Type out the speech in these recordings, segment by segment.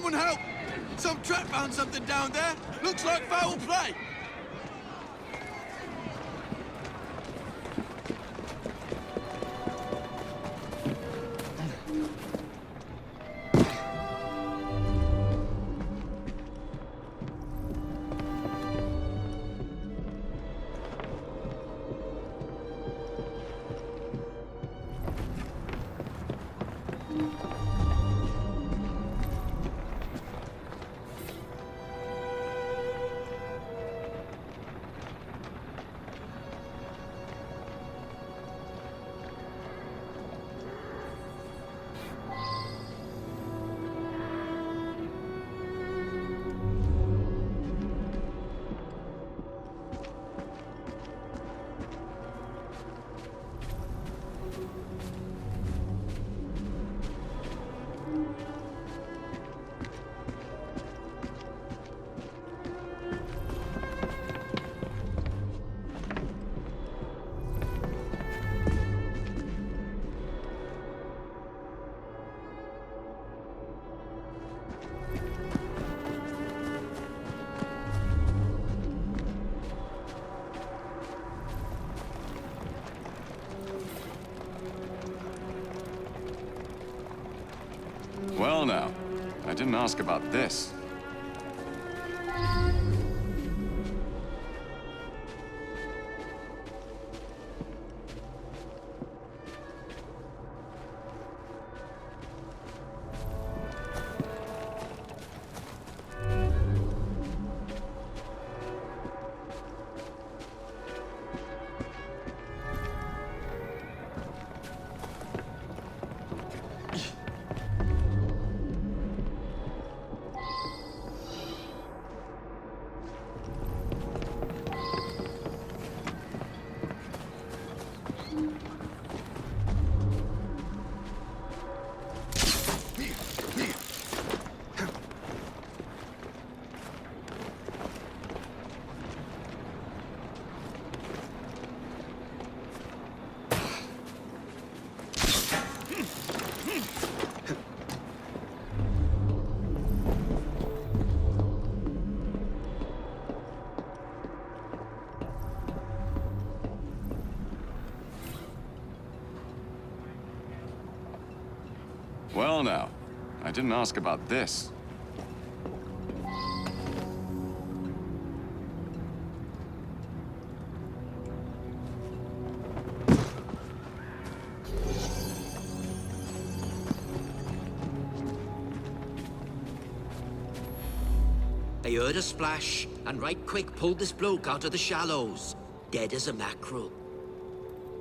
Someone help! Some trap found something down there. Looks like foul play. Well now, I didn't ask about this. Well now, I didn't ask about this. I heard a splash, and right quick pulled this bloke out of the shallows, dead as a mackerel.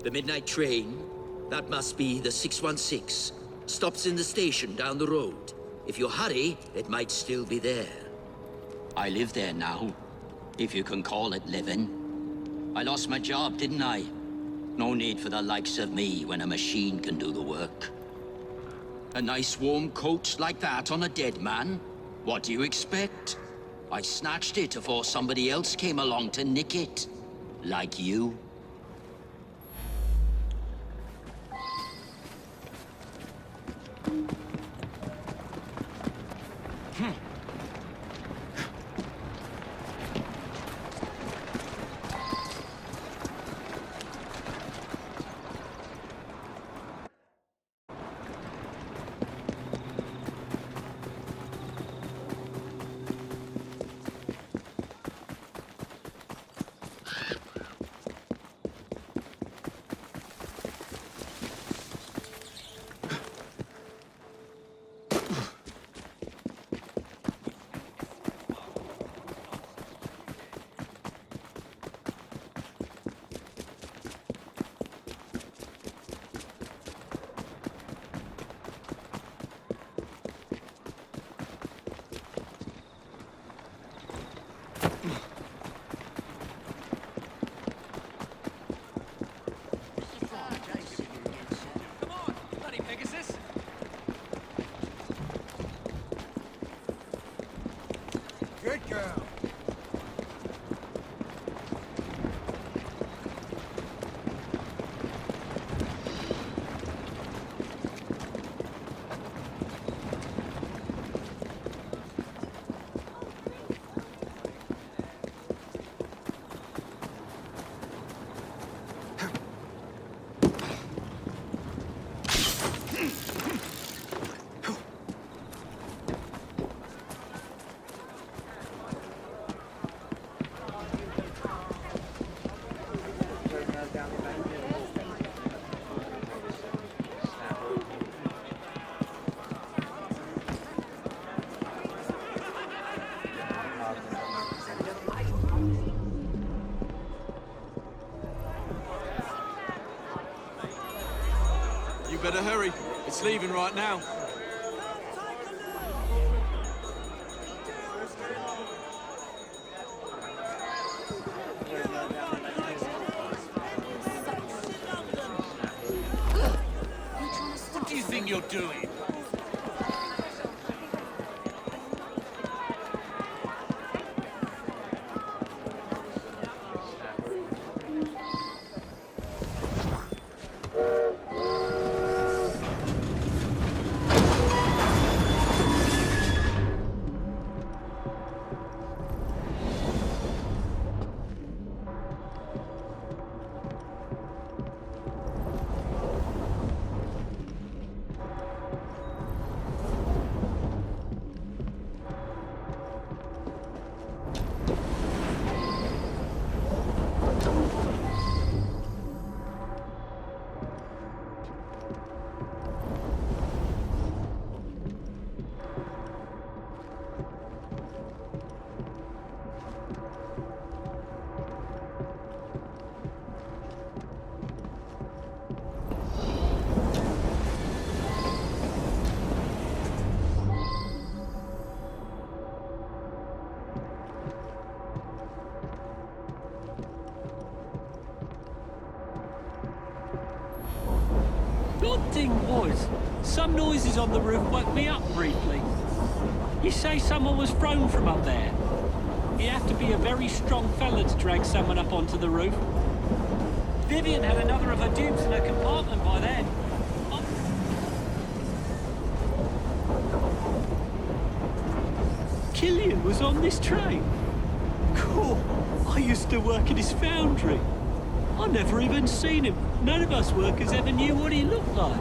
The midnight train, that must be the 616, stops in the station down the road. If you hurry, it might still be there. I live there now, if you can call it living. I lost my job, didn't I? No need for the likes of me when a machine can do the work. A nice warm coat like that on a dead man? What do you expect? I snatched it before somebody else came along to nick it. Like you. Good girl. better hurry. It's leaving right now. What do you think you're doing? The odd thing was, some noises on the roof woke me up briefly. You say someone was thrown from up there? You have to be a very strong fella to drag someone up onto the roof. Vivian had another of her dupes in her compartment by then. Killian was on this train. Cool. I used to work in his foundry. I never even seen him. None of us workers ever knew what he looked like.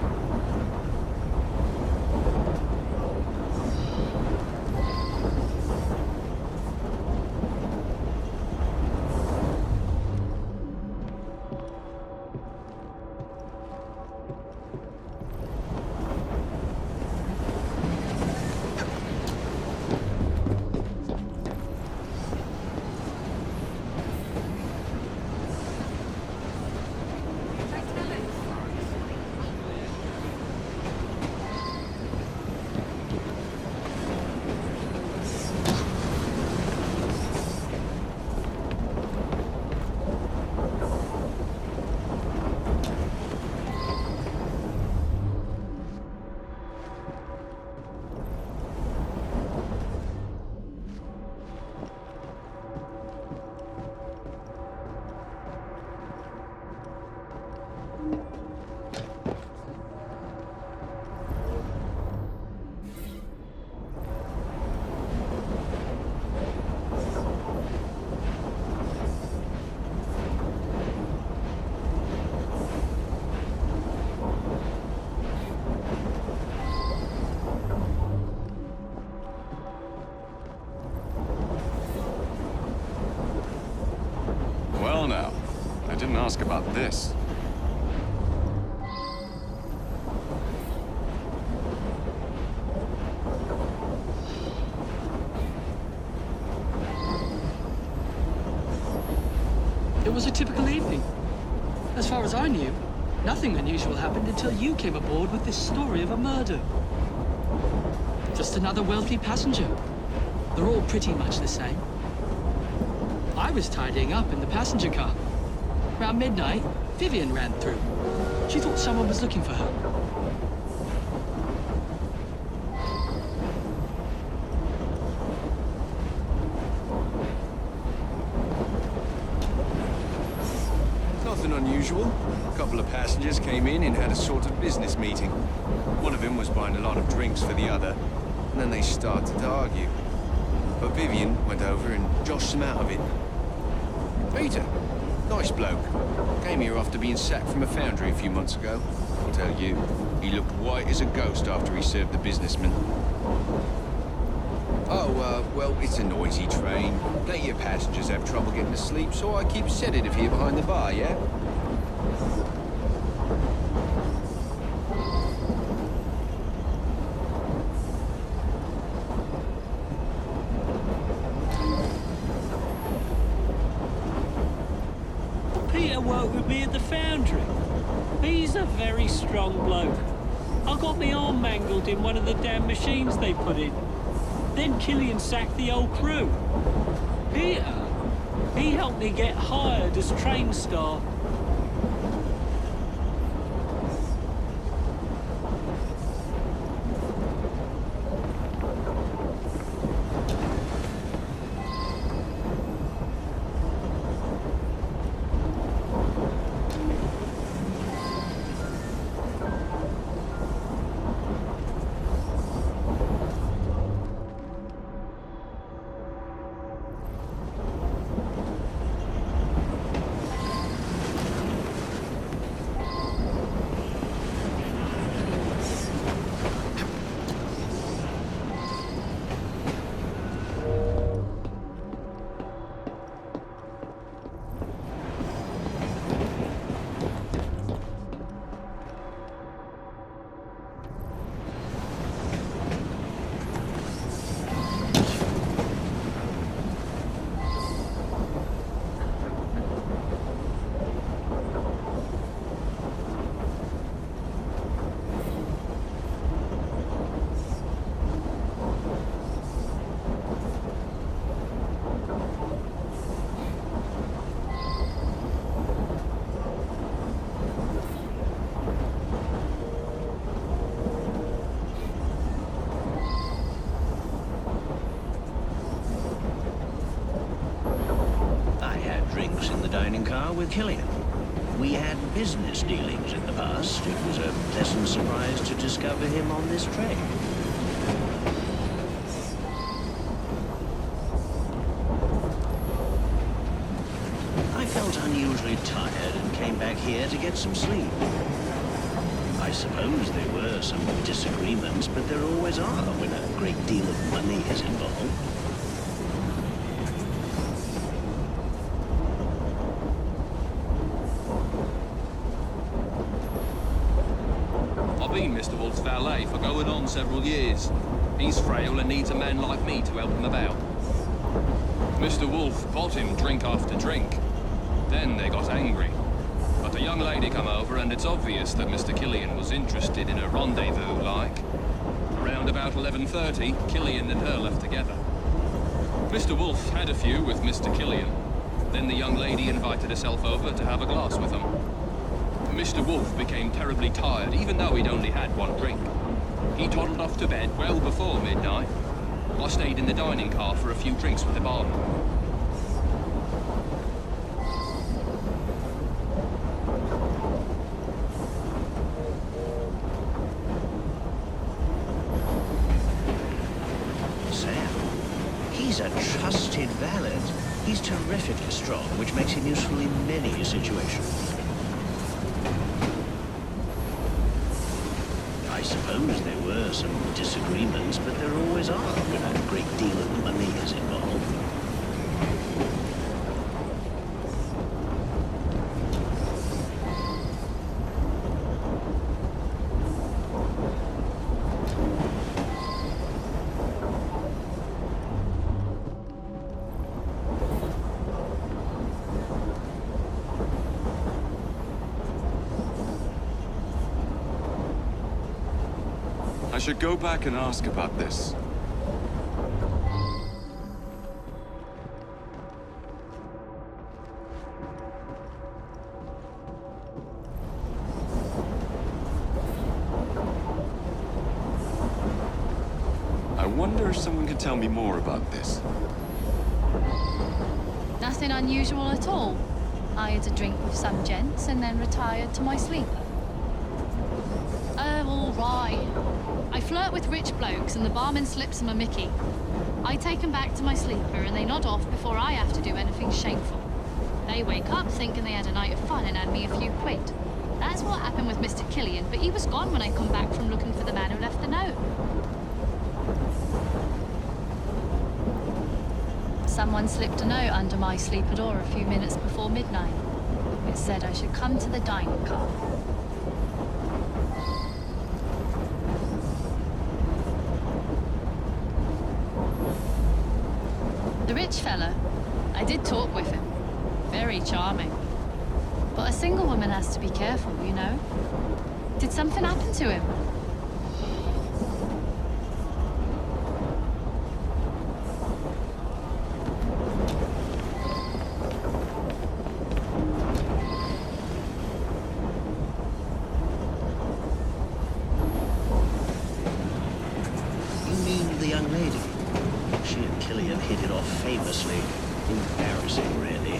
Well now, I didn't ask about this. It was a typical evening. As far as I knew, nothing unusual happened until you came aboard with this story of a murder. Just another wealthy passenger. They're all pretty much the same. I was tidying up in the passenger car. Around midnight, Vivian ran through. She thought someone was looking for her. Nothing unusual. A couple of passengers came in and had a sort of business meeting. One of them was buying a lot of drinks for the other, and then they started to argue. But Vivian went over and joshed them out of it. Peter, nice bloke. Came here after being sacked from a foundry a few months ago. I'll tell you, he looked white as a ghost after he served the businessman. Oh, well, it's a noisy train. Plenty of passengers have trouble getting to sleep, so I keep a sedative here behind the bar, yeah? Peter worked with me at the foundry. He's a very strong bloke. I got my arm mangled in one of the damn machines they put in. Then Killian sacked the whole crew. Peter, he helped me get hired as train staff. dining car with Killian. We had business dealings in the past. It was a pleasant surprise to discover him on this train. I felt unusually tired and came back here to get some sleep. I suppose there were some disagreements, but there always are when a great deal of money is involved. I've been Mr. Wolf's valet for going on several years. He's frail and needs a man like me to help him about. Mr. Wolf bought him drink after drink. Then they got angry. But a young lady come over, and it's obvious that Mr. Killian was interested in a rendezvous, like. Around about 11:30, Killian and her left together. Mr. Wolf had a few with Mr. Killian. Then the young lady invited herself over to have a glass with him. Mr. Wolf became terribly tired, even though he'd only had one drink. He toddled off to bed well before midnight. I stayed in the dining car for a few drinks with the barman. He's a trusted valet. He's terrifically strong, which makes him useful in many situations. I suppose there were some disagreements, but there always are when a great deal of money is involved. I should go back and ask about this. I wonder if someone could tell me more about this. Nothing unusual at all. I had a drink with some gents and then retired to my sleeper. Oh, all right. I flirt with rich blokes and the barman slips them a mickey. I take them back to my sleeper and they nod off before I have to do anything shameful. They wake up thinking they had a night of fun and hand me a few quid. That's what happened with Mr. Killian, but he was gone when I come back from looking for the man who left the note. Someone slipped a note under my sleeper door a few minutes before midnight. It said I should come to the dining car. The rich fella, I did talk with him. Very charming. single woman has to be careful, you know? Did something happen to him? You mean the young lady? She and Killian hit it off famously. Embarrassing, really.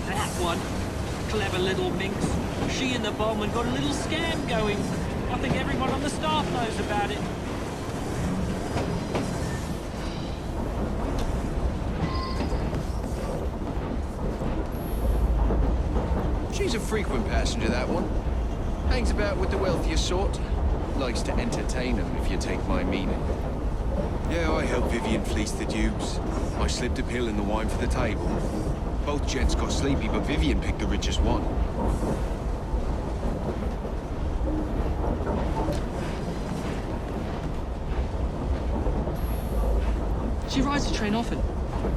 That one. Clever little minx. She and the barman got a little scam going. I think everyone on the staff knows about it. She's a frequent passenger, that one. Hangs about with the wealthier sort. Likes to entertain them, if you take my meaning. Yeah, I helped Vivian fleece the dupes. I slipped a pill in the wine for the table. Both gents got sleepy, but Vivian picked the richest one. She rides the train often.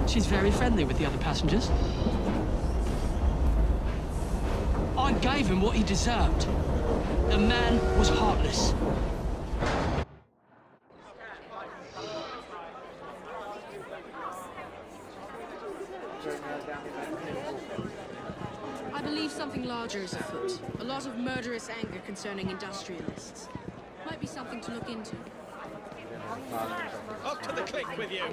She's very friendly with the other passengers. I gave him what he deserved. The man was heartless. I believe something larger is afoot. A lot of murderous anger concerning industrialists. Might be something to look into. Up to the click with you.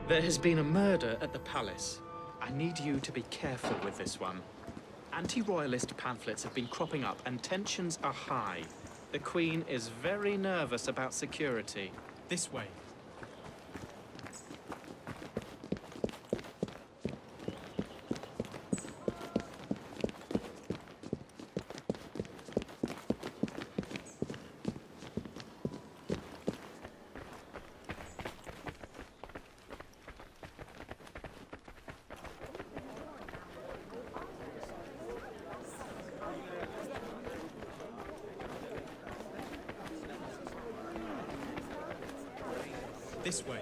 There has been a murder at the palace. I need you to be careful with this one. Anti-royalist pamphlets have been cropping up and tensions are high. The Queen is very nervous about security. This way. This way.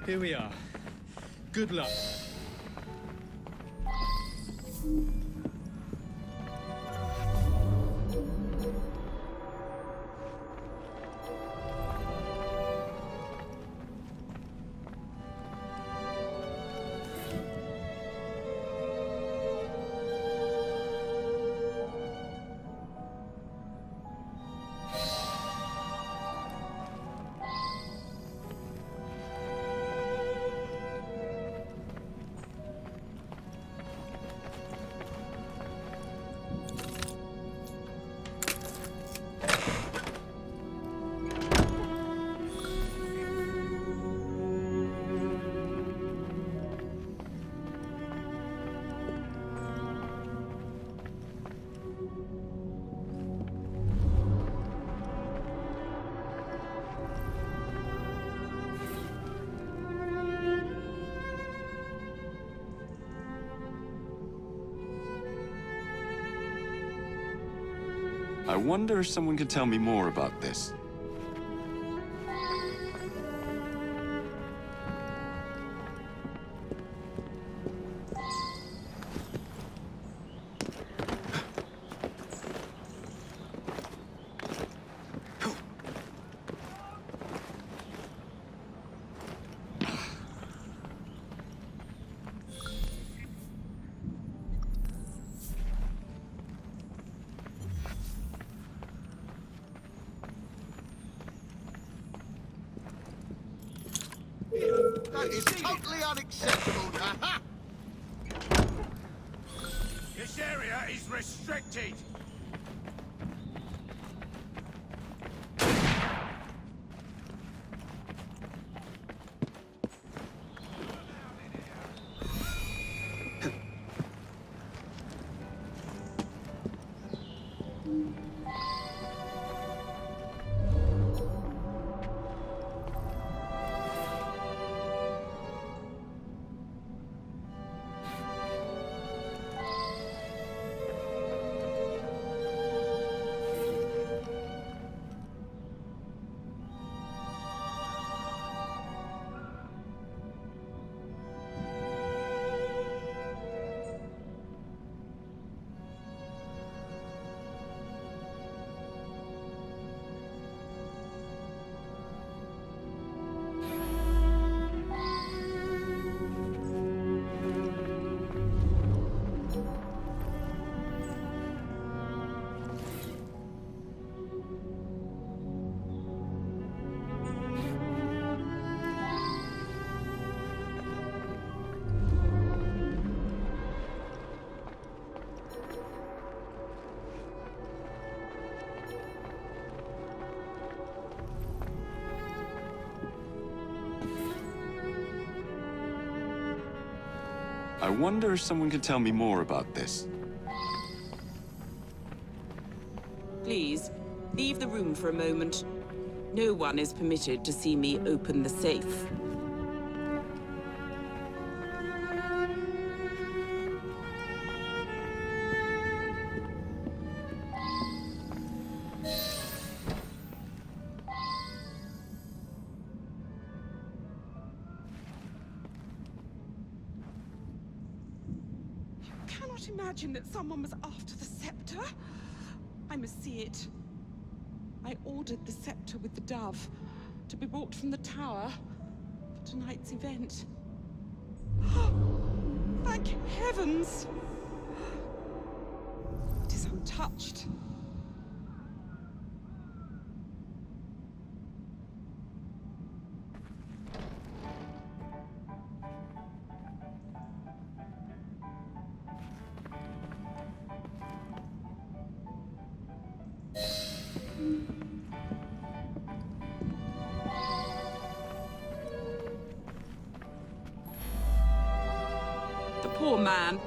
Here we are. Good luck. I wonder if someone could tell me more about this. That is totally unacceptable. This area is restricted. I wonder if someone could tell me more about this. Please, leave the room for a moment. No one is permitted to see me open the safe. Imagine that someone was after the scepter. I must see it. I ordered the scepter with the dove to be brought from the tower for tonight's event. Thank heavens! It is untouched. Poor man.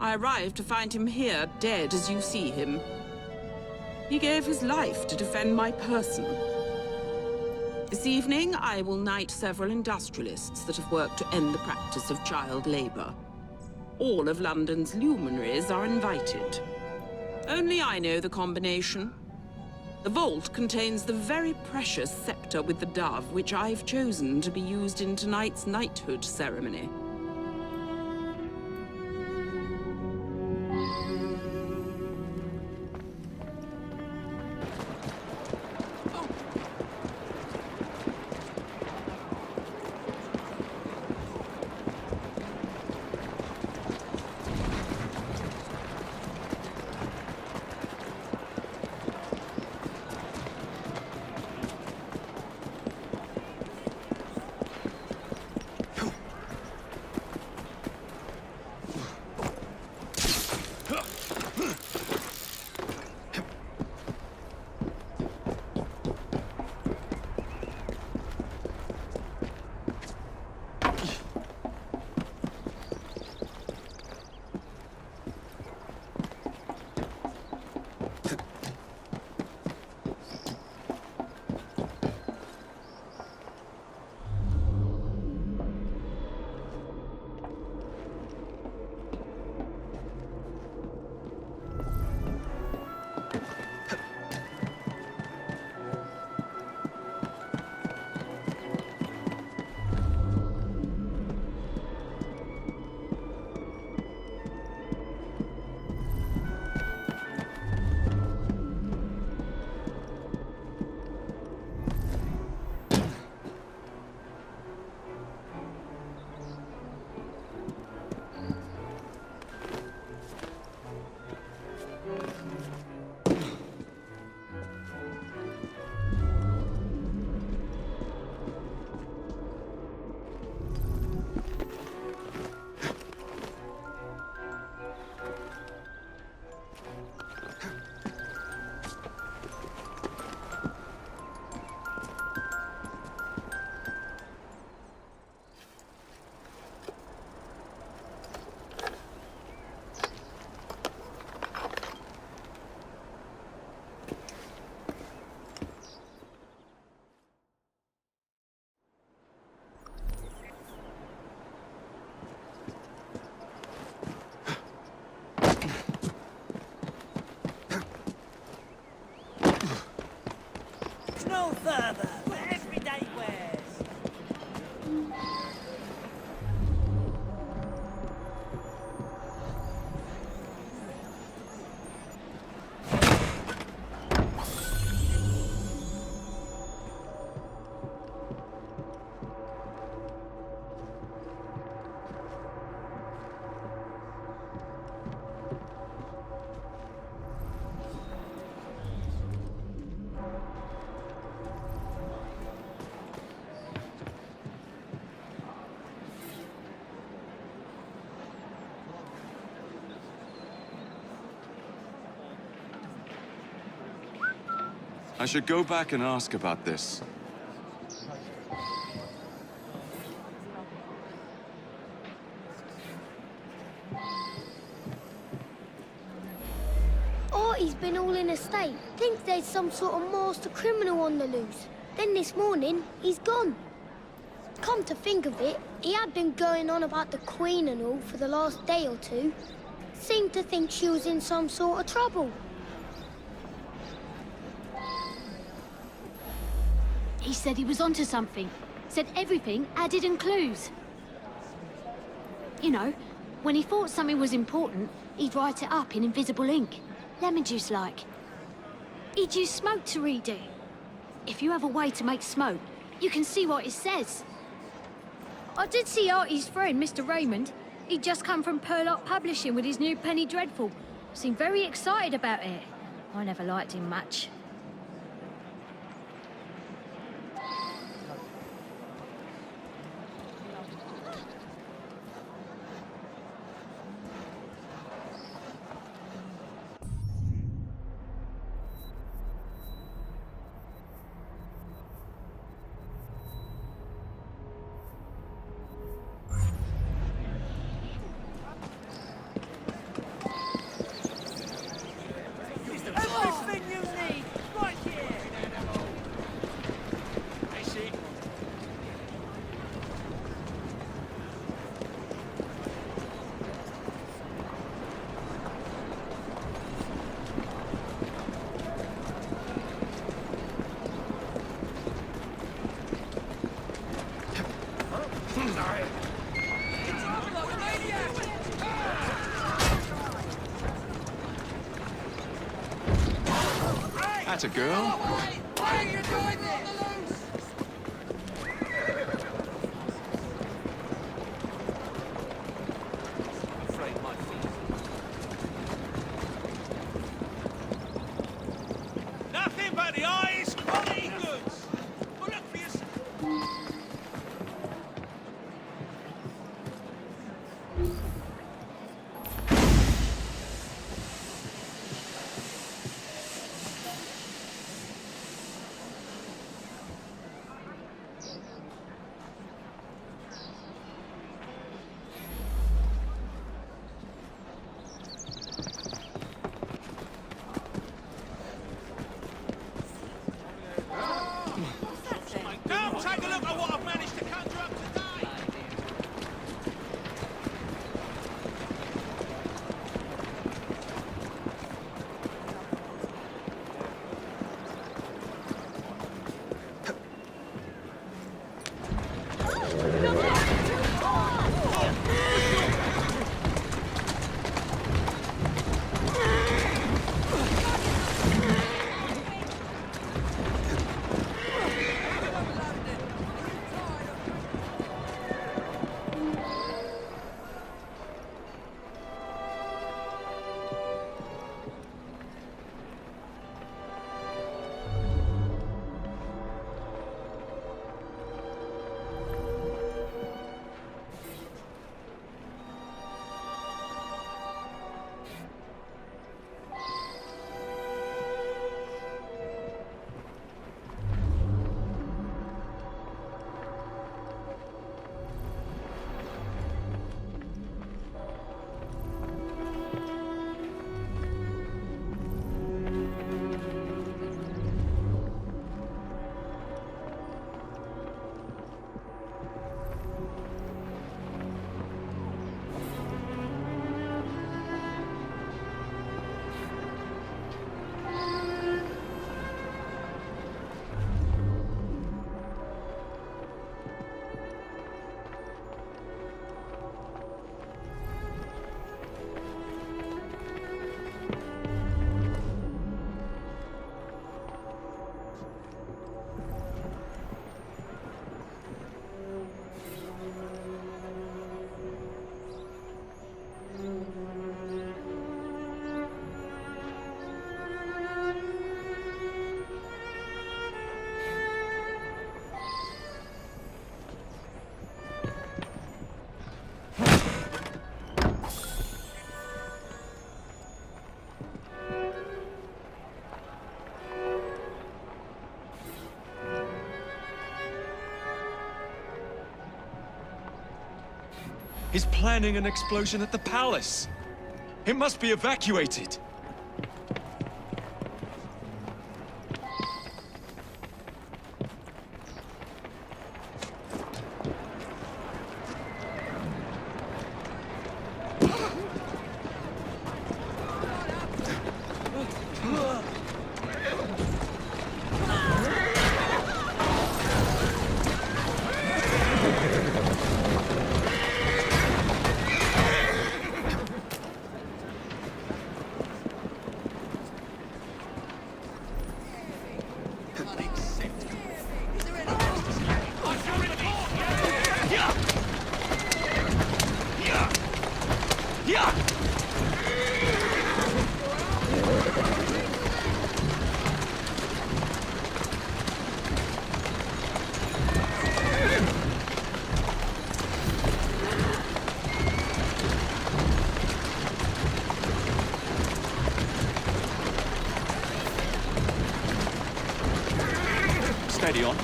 I arrived to find him here, dead as you see him. He gave his life to defend my person. This evening, I will knight several industrialists that have worked to end the practice of child labor. All of London's luminaries are invited. Only I know the combination. The vault contains the very precious scepter with the dove, which I've chosen to be used in tonight's knighthood ceremony. further for everyday wears. I should go back and ask about this. Artie's been all in a state. Thinks there's some sort of master criminal on the loose. Then this morning, he's gone. Come to think of it, he had been going on about the Queen and all for the last day or two. Seemed to think she was in some sort of trouble. He said he was onto something. Said everything added in clues. You know, when he thought something was important, he'd write it up in invisible ink. Lemon juice like. He'd use smoke to read it. If you have a way to make smoke, you can see what it says. I did see Artie's friend, Mr. Raymond. He'd just come from Purlock Publishing with his new Penny Dreadful. Seemed very excited about it. I never liked him much. Everything you need, right here. I see. That's a girl. Why are you doing this? Afraid my feet. Nothing but the eyes, quality goods. Well, look for yourself. He's planning an explosion at the palace. It must be evacuated. Steady on.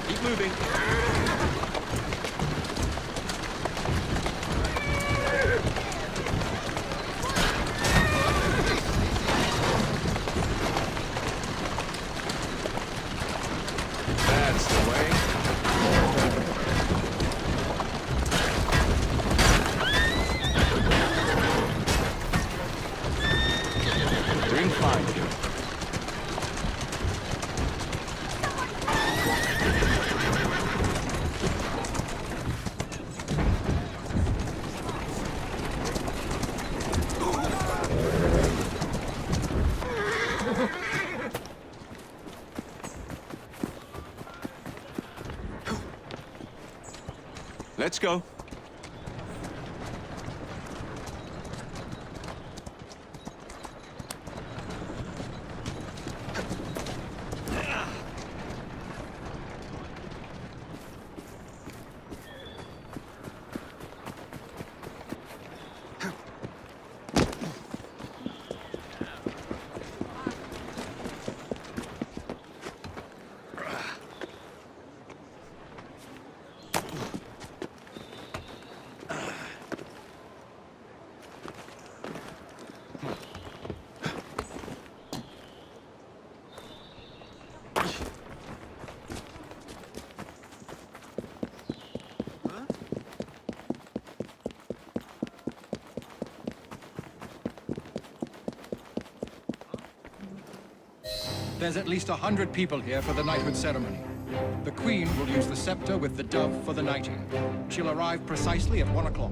Keep moving. That's the way. Doing fine here. Let's go. There's at least 100 people here for the knighthood ceremony. The Queen will use the scepter with the dove for the knighting. She'll arrive precisely at 1 o'clock.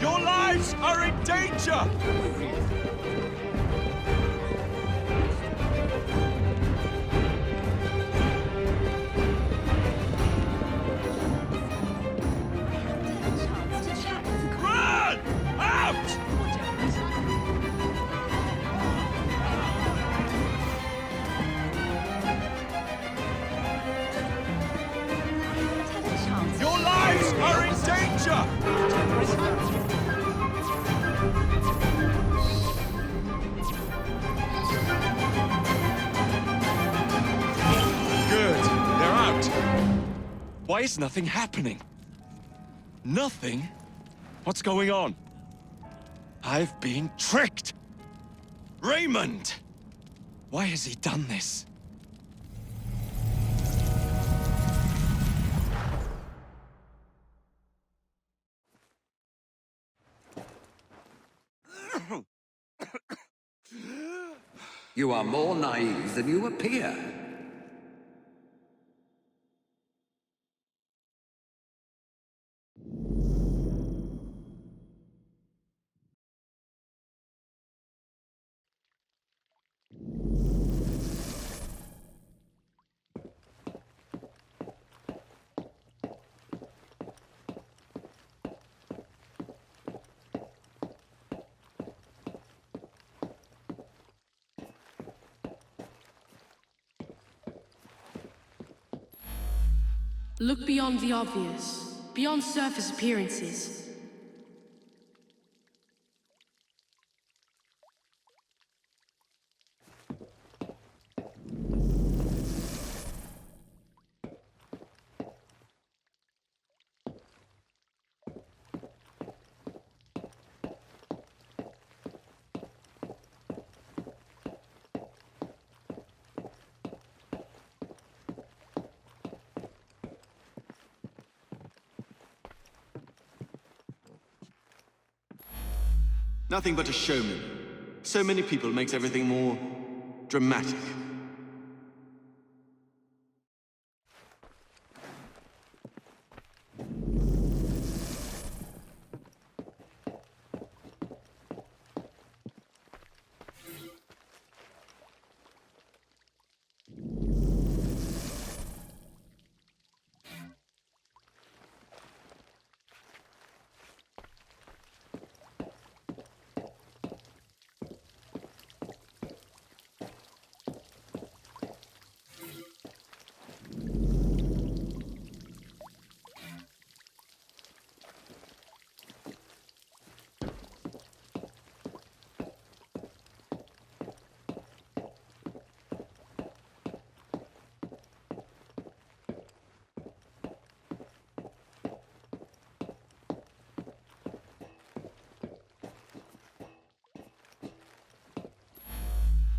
Your lives are in danger! Run! Out! Your lives are in danger! Good. They're out. Why is nothing happening? Nothing? What's going on? I've been tricked! Raymond! Why has he done this? You are more naive than you appear. Look beyond the obvious, beyond surface appearances. Nothing but a showman. So many people makes everything more dramatic.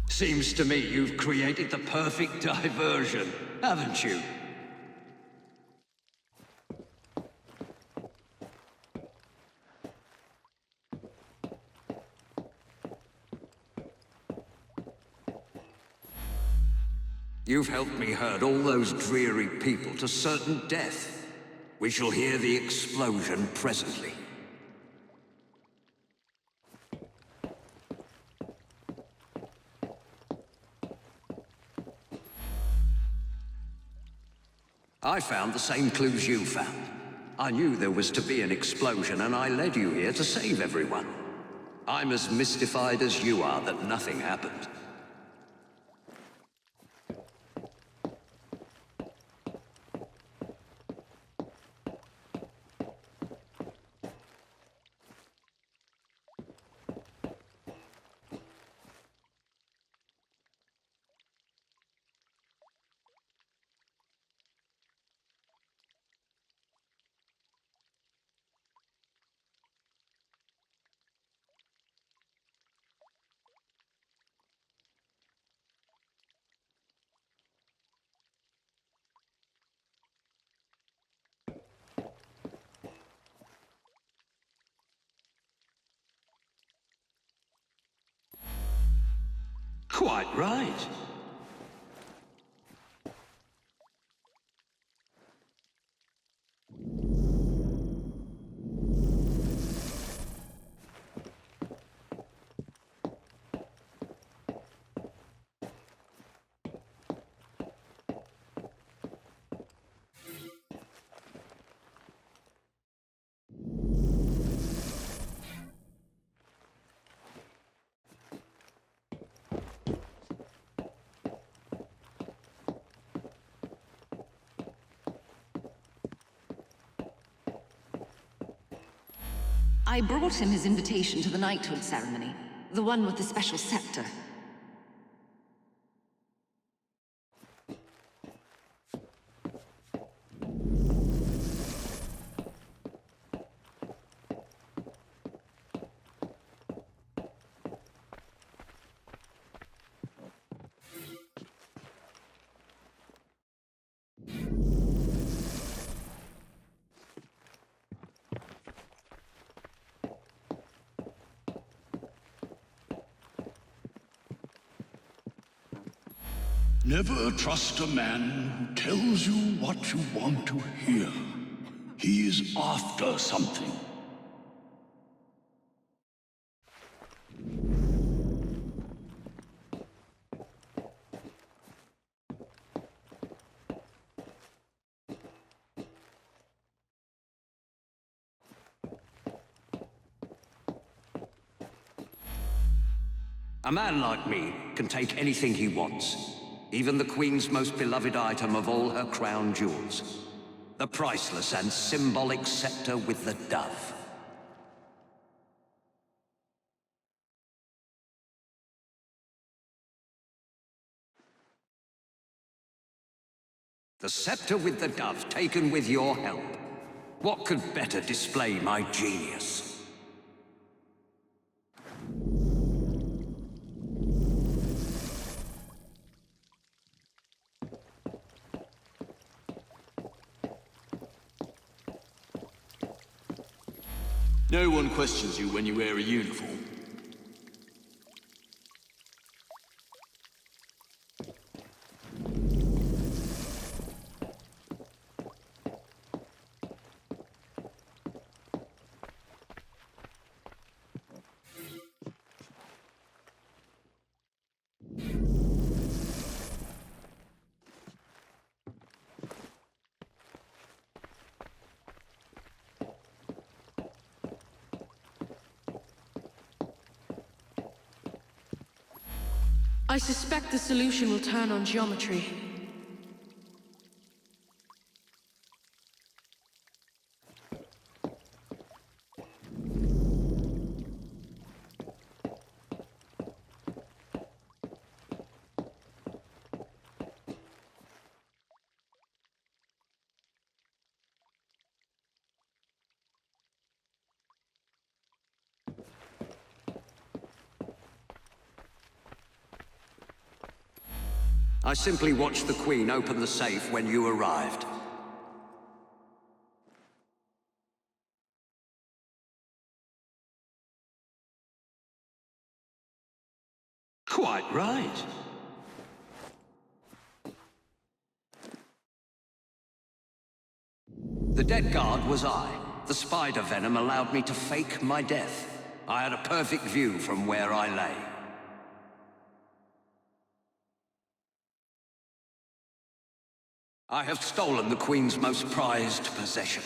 Seems to me you've created the perfect diversion, haven't you? You've helped me herd all those dreary people to certain death. We shall hear the explosion presently. I found the same clues you found. I knew there was to be an explosion, and I led you here to save everyone. I'm as mystified as you are that nothing happened. Quite right. I brought him his invitation to the knighthood ceremony. The one with the special scepter. Never trust a man who tells you what you want to hear. He is after something. A man like me can take anything he wants. Even the Queen's most beloved item of all her crown jewels. The priceless and symbolic scepter with the dove. The scepter with the dove, taken with your help. What could better display my genius? No one questions you when you wear a uniform. I suspect the solution will turn on geometry. I simply watched the Queen open the safe when you arrived. Quite right. The dead guard was I. The spider venom allowed me to fake my death. I had a perfect view from where I lay. I have stolen the Queen's most prized possession,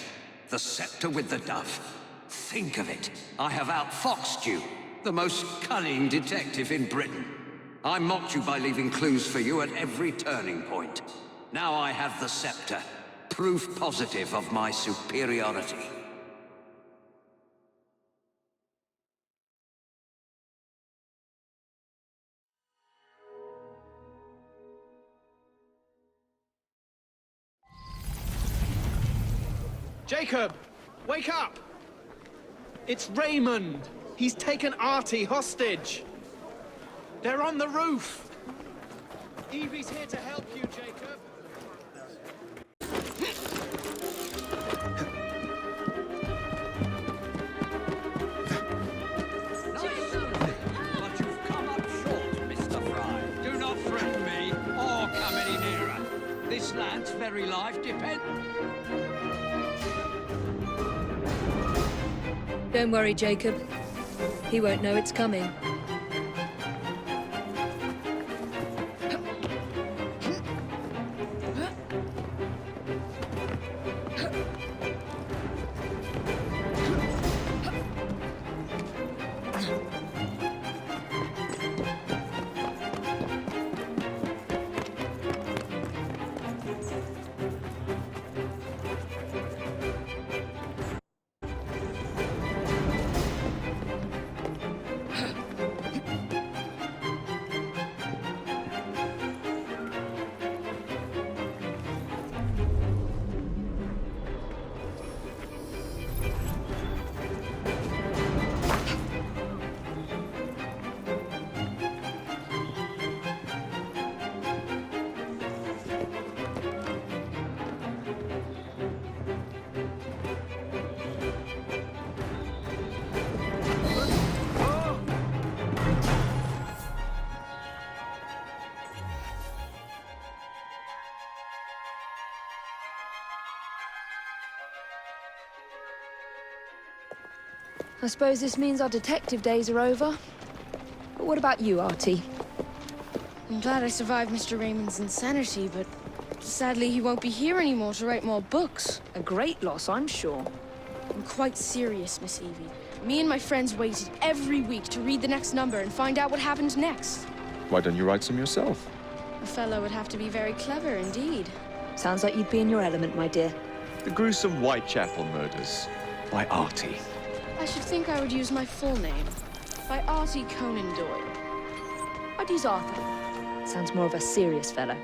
the scepter with the dove. Think of it. I have outfoxed you, the most cunning detective in Britain. I mocked you by leaving clues for you at every turning point. Now I have the scepter, proof positive of my superiority. Jacob! Wake up! It's Raymond! He's taken Artie hostage! They're on the roof! Evie's here to help you, Jacob! But you've come up short, Mr. Fry. Do not threaten me, or come any nearer. This lad's very life depends... Don't worry, Jacob. He won't know it's coming. I suppose this means our detective days are over. But what about you, Artie? I'm glad I survived Mr. Raymond's insanity, but sadly he won't be here anymore to write more books. A great loss, I'm sure. I'm quite serious, Miss Evie. Me and my friends waited every week to read the next number and find out what happened next. Why don't you write some yourself? A fellow would have to be very clever indeed. Sounds like you'd be in your element, my dear. The Gruesome Whitechapel Murders by Artie. I should think I would use my full name. By Artie Conan Doyle. I'd use Arthur. Sounds more of a serious fellow.